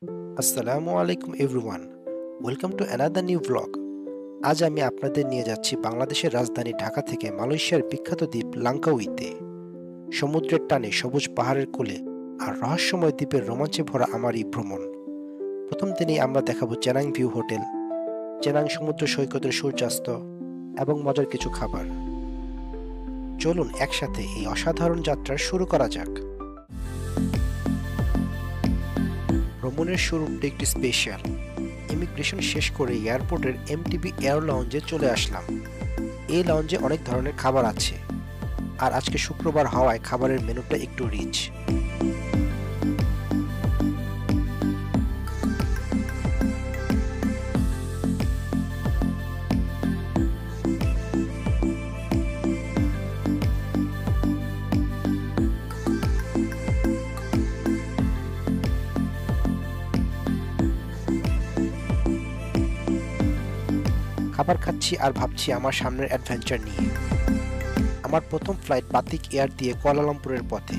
আসসালামু আলাইকুম everyone. Welcome to another new blog. আজ আমি আপনাদের নিয়ে যাচ্ছি বাংলাদেশের রাজধানী ঢাকা থেকে মালয়েশিয়ার বিখ্যাত দ্বীপ লাঙ্কাউইতে। সমুদ্রের টানে, সবুজ পাহাড়ের কোলে আর রহস্যময় দ্বীপের রোমাঞ্চে ভরা আমার এই ভ্রমণ। প্রথম দিনেই আমরা দেখাবো চেনাং ভিউ হোটেল, চেনাং সমুদ্র সৈকতের সূর্যাস্ত এবং মজার কিছু খাবার। চলুন একসাথে এই অসাধারণ যাত্রা শুরু করা যাক। ভ্রমণের শুরুটা একটি স্পেশাল। ইমিগ্রেশন শেষ করে এয়ারপোর্টের এমটিবি এয়ার লাউঞ্জে চলে আসলাম। এই লাউঞ্জে অনেক ধরনের খাবার আছে, আর আজকে শুক্রবার হওয়ায় খাবারের মেনুটা একটু রিচ। খাবার খাচ্ছি আর ভাবছি আমার সামনের অ্যাডভেঞ্চার নিয়ে। আমার প্রথম ফ্লাইট বাতিক এয়ার দিয়ে কুয়ালালামপুরের পথে।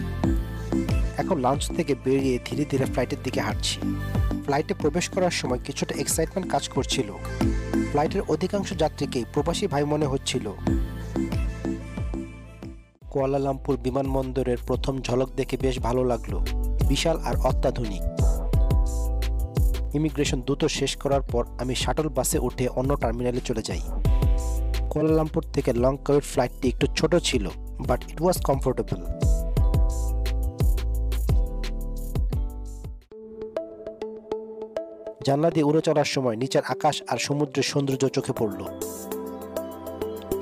এখন লাউঞ্জ থেকে বেরিয়ে ধীরে ধীরে ফ্লাইটের দিকে হাঁটছি। ফ্লাইটে প্রবেশ করার সময় কিছুটা এক্সাইটমেন্ট কাজ করছিল। ফ্লাইটের অধিকাংশ যাত্রীকেই প্রবাসী ভাই মনে হচ্ছিল। কুয়ালালামপুর বিমানবন্দরের প্রথম ঝলক দেখে বেশ ভালো লাগলো। বিশাল আর অত্যাধুনিক। ইমিগ্রেশন দ্রুত শেষ করার পর আমি শাটল বাসে উঠে অন্য টার্মিনালে চলে যাই। কুয়ালালামপুর থেকে লাঙ্কাউই ফ্লাইটটি একটু ছোট ছিল, বাট ইট ওয়াজ কমফোর্টেবল। জানলা দিয়ে উড়ে চলার সময় নিচের আকাশ আর সমুদ্রের সৌন্দর্য চোখে পড়ল।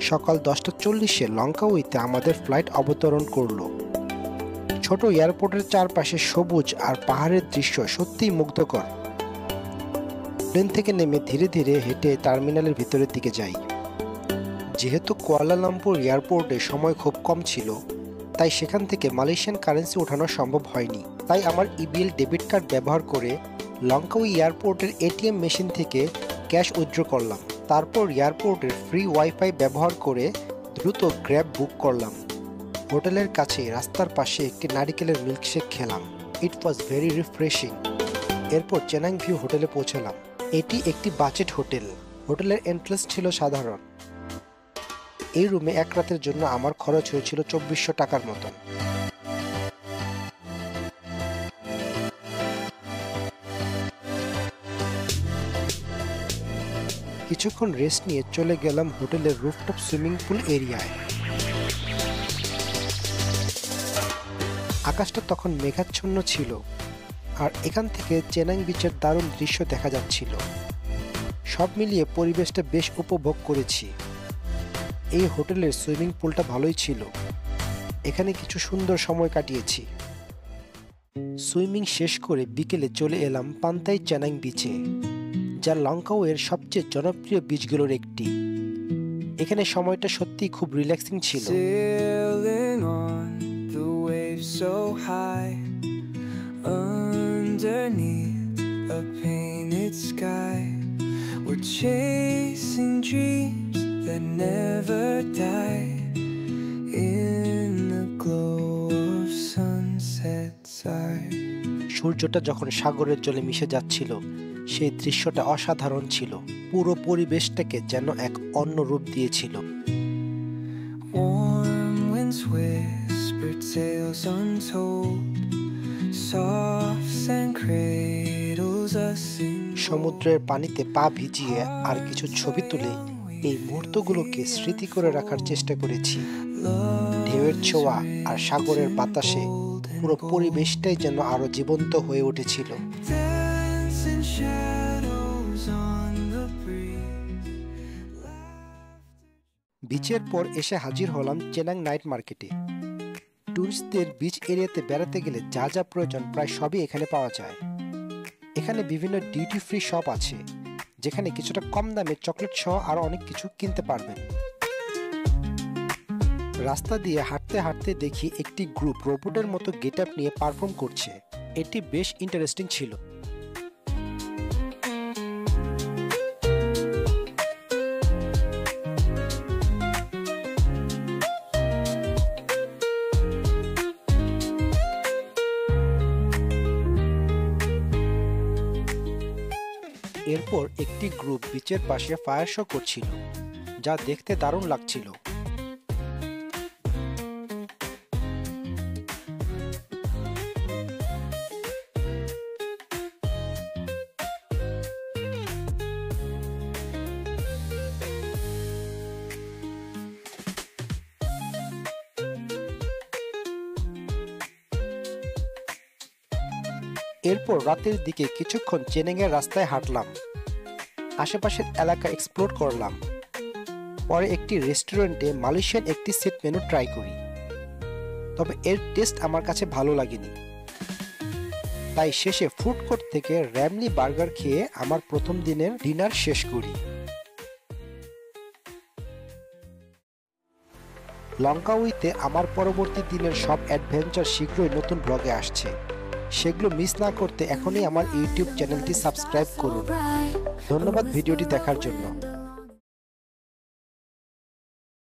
সকাল 10:40-এ লাঙ্কাউইতে আমাদের ফ্লাইট অবতরণ করল। ছোট এয়ারপোর্টের চারপাশে সবুজ আর পাহাড়ের দৃশ্য সত্যিই মুগ্ধকর। প্লেন থেকে নেমে ধীরে ধীরে হেঁটে টার্মিনালের ভিতরের দিকে যাই। যেহেতু কুয়ালালামপুর এয়ারপোর্টে সময় খুব কম ছিল, তাই সেখান থেকে মালয়েশিয়ান কারেন্সি ওঠানো সম্ভব হয়নি। তাই আমার ইবিএল ডেবিট কার্ড ব্যবহার করে লাঙ্কাউই এয়ারপোর্টের এটিএম মেশিন থেকে ক্যাশ উইথড্র করলাম। তারপর এয়ারপোর্টের ফ্রি ওয়াইফাই ব্যবহার করে দ্রুত গ্র্যাব বুক করলাম। হোটেলের কাছে রাস্তার পাশে একটি নারিকেলের মিল্কশেক খেলাম। ইট ওয়াজ ভেরি রিফ্রেশিং। এরপর চেনাং ভিউ হোটেলে পৌঁছলাম। এটি একটি বাজেট হোটেল। হোটেলের এন্ট্রান্স ছিল সাধারণ। এই রুমে এক রাতের জন্য আমার খরচ হয়েছিল 2400 টাকার মতন। কিছুক্ষণ রেস্ট নিয়ে চলে গেলাম হোটেলের রুফটপ সুইমিং পুল এরিয়ায়। আকাশটা তখন মেঘাচ্ছন্ন ছিল, আর এখান থেকে চেনাং বিচের দারুণ দৃশ্য দেখা যাচ্ছিল। সব মিলিয়ে পরিবেশটা বেশ উপভোগ করেছি। এই হোটেলের সুইমিং পুলটা ভালোই ছিল। এখানে কিছু সুন্দর সময় কাটিয়েছি। সুইমিং শেষ করে বিকেলে চলে এলাম পান্তাই চেনাং বিচে, যা লাঙ্কাউয়ের সবচেয়ে জনপ্রিয় বিচগুলোর একটি। এখানে সময়টা সত্যিই খুব রিল্যাক্সিং ছিল। Underneath a painted sky, we're chasing dreams that never die. In the glow of sunset side. সূর্যটা যখন সাগরের জলে মিশে যাচ্ছিল, সেই দৃশ্যটা অসাধারণ ছিল। পুরো পরিবেশটাকে যেন এক অন্য রূপ দিয়েছিল। Warm winds whisper tales untold. Soft sand cradles us in. সমুদ্রের পানিতে পা ভিজিয়ে আর কিছু ছবি তুলে এই মুহূর্তগুলোকে স্মৃতি করে রাখার চেষ্টা করেছি। ঢেউয়ের ছোঁয়া আর সাগরের বাতাসে পুরো পরিবেশটাই যেন আরো জীবন্ত হয়ে উঠেছিল। Dancing shadows on the breeze. বিচের পর এসে হাজির হলাম চেনাং নাইট মার্কেটে। টুরিস্টদের বিচ এরিয়াতে বেড়াতে গেলে যা যা প্রয়োজন প্রায় সবই এখানে পাওয়া যায়। এখানে বিভিন্ন ডিউটি ফ্রি শপ আছে, যেখানে কিছুটা কম দামে চকলেট সহ আরো অনেক কিছু কিনতে পারবেন। রাস্তা দিয়ে হাঁটতে হাঁটতে দেখি একটি গ্রুপ রোবটের মতো গেটআপ নিয়ে পারফর্ম করছে। এটি বেশ ইন্টারেস্টিং ছিল। এরপর একটি গ্রুপ বিচের পাশে ফায়ার শো করছিল, যা দেখতে দারুণ লাগছিল। এরপর রাতের দিকে কিছুক্ষণ চেনেঙের রাস্তায় হাঁটলাম, আশেপাশের এলাকা এক্সপ্লোর করলাম। পরে একটি রেস্টুরেন্টে মালয়েশিয়ান একটি সেট মেনু ট্রাই করি, তবে এর টেস্ট আমার কাছে ভালো লাগেনি। তাই শেষে ফুড কোর্ট থেকে র্যামলি বার্গার খেয়ে আমার প্রথম দিনের ডিনার শেষ করি। লঙ্কাউইতে আমার পরবর্তী দিনের সব অ্যাডভেঞ্চার শীঘ্রই নতুন ব্লগে আসছে। সেগুলো মিস না করতে এখনই আমার ইউটিউব চ্যানেলটি সাবস্ক্রাইব করুন। ধন্যবাদ ভিডিওটি দেখার জন্য।